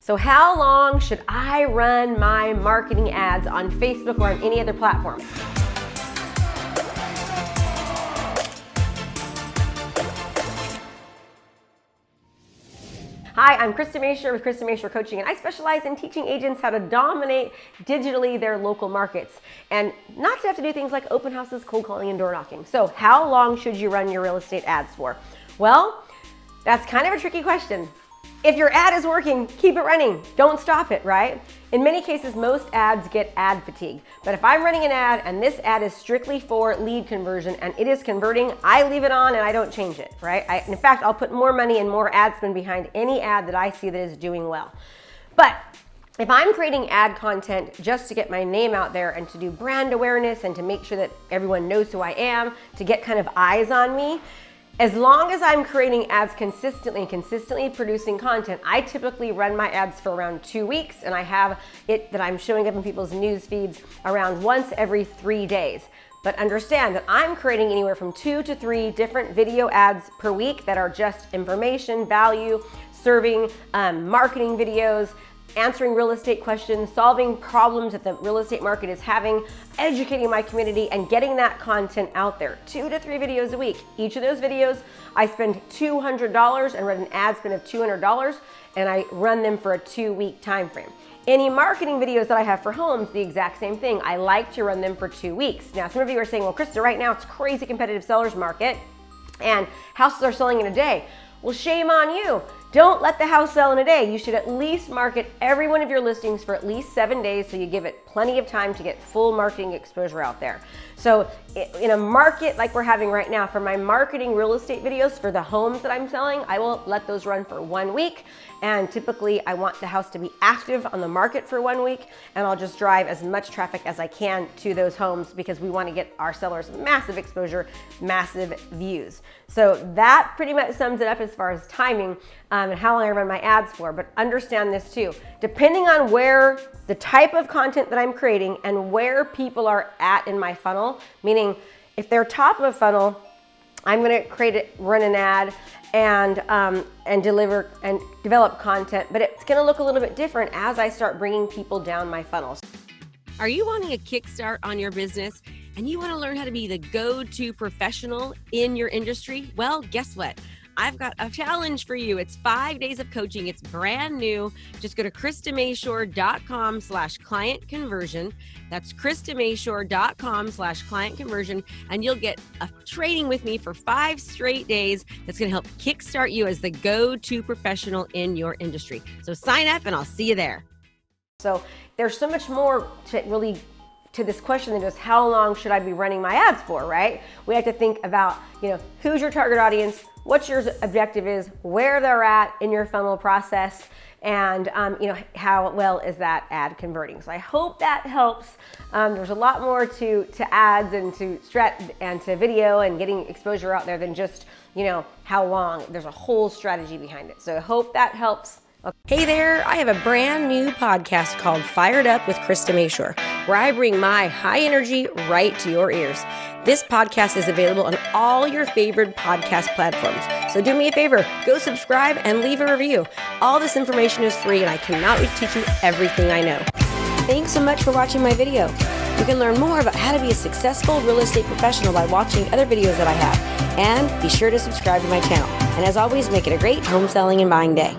So how long should I run my marketing ads on Facebook or on any other platform? Hi, I'm Krista Mashore with Krista Mashore Coaching, and I specialize in teaching agents how to dominate digitally their local markets and not to have to do things like open houses, cold calling, and door knocking. So how long should you run your real estate ads for? Well, that's kind of a tricky question. If your ad is working, keep it running. Don't stop it, right? In many cases, most ads get ad fatigue. But if I'm running an ad and this ad is strictly for lead conversion and it is converting, I leave it on and I don't change it, right? In fact, I'll put more money and more ad spend behind any ad that I see that is doing well. But if I'm creating ad content just to get my name out there and to do brand awareness and to make sure that everyone knows who I am, to get kind of eyes on me, as long as I'm creating ads consistently producing content, I typically run my ads for around 2 weeks, and I have it that I'm showing up in people's news feeds around once every 3 days. But understand that I'm creating anywhere from 2 to 3 different video ads per week that are just information, value, serving, marketing videos, answering real estate questions, solving problems that the real estate market is having, educating my community, and getting that content out there. 2 to 3 videos a week. Each of those videos, I spend $200 and run an ad spend of $200, and I run them for a 2-week time frame. Any marketing videos that I have for homes, the exact same thing. I like to run them for 2 weeks. Now, some of you are saying, well, Krista, right now it's crazy competitive seller's market, and houses are selling in a day. Well, shame on you. Don't let the house sell in a day. You should at least market every one of your listings for at least 7 days so you give it plenty of time to get full marketing exposure out there. So in a market like we're having right now, for my marketing real estate videos for the homes that I'm selling, I will let those run for 1 week. And typically I want the house to be active on the market for 1 week, and I'll just drive as much traffic as I can to those homes because we want to get our sellers massive exposure, massive views. So that pretty much sums it up as far as timing and how long I run my ads for. But understand this too, depending on where the type of content that I'm creating and where people are at in my funnel, meaning if they're top of a funnel, I'm going to run an ad and deliver and develop content, but it's going to look a little bit different as I start bringing people down my funnels. Are you wanting a kickstart on your business and you want to learn how to be the go-to professional in your industry? Well, guess what? I've got a challenge for you. It's 5 days of coaching. It's brand new. Just go to KristaMashore.com/client conversion. That's KristaMashore.com/client conversion. And you'll get a training with me for 5 straight days that's going to help kickstart you as the go-to professional in your industry. So sign up and I'll see you there. So there's so much more to this question than just how long should I be running my ads for, right? We have to think about, who's your target audience, what your objective is, where they're at in your funnel process, and how well is that ad converting. So I hope that helps. There's a lot more to ads and to video and getting exposure out there than just how long. There's a whole strategy behind it. So I hope that helps. Hey there, I have a brand new podcast called Fired Up with Krista Mashore, where I bring my high energy right to your ears. This podcast is available on all your favorite podcast platforms. So do me a favor, go subscribe and leave a review. All this information is free and I cannot wait to teach you everything I know. Thanks so much for watching my video. You can learn more about how to be a successful real estate professional by watching other videos that I have. And be sure to subscribe to my channel. And as always, make it a great home selling and buying day.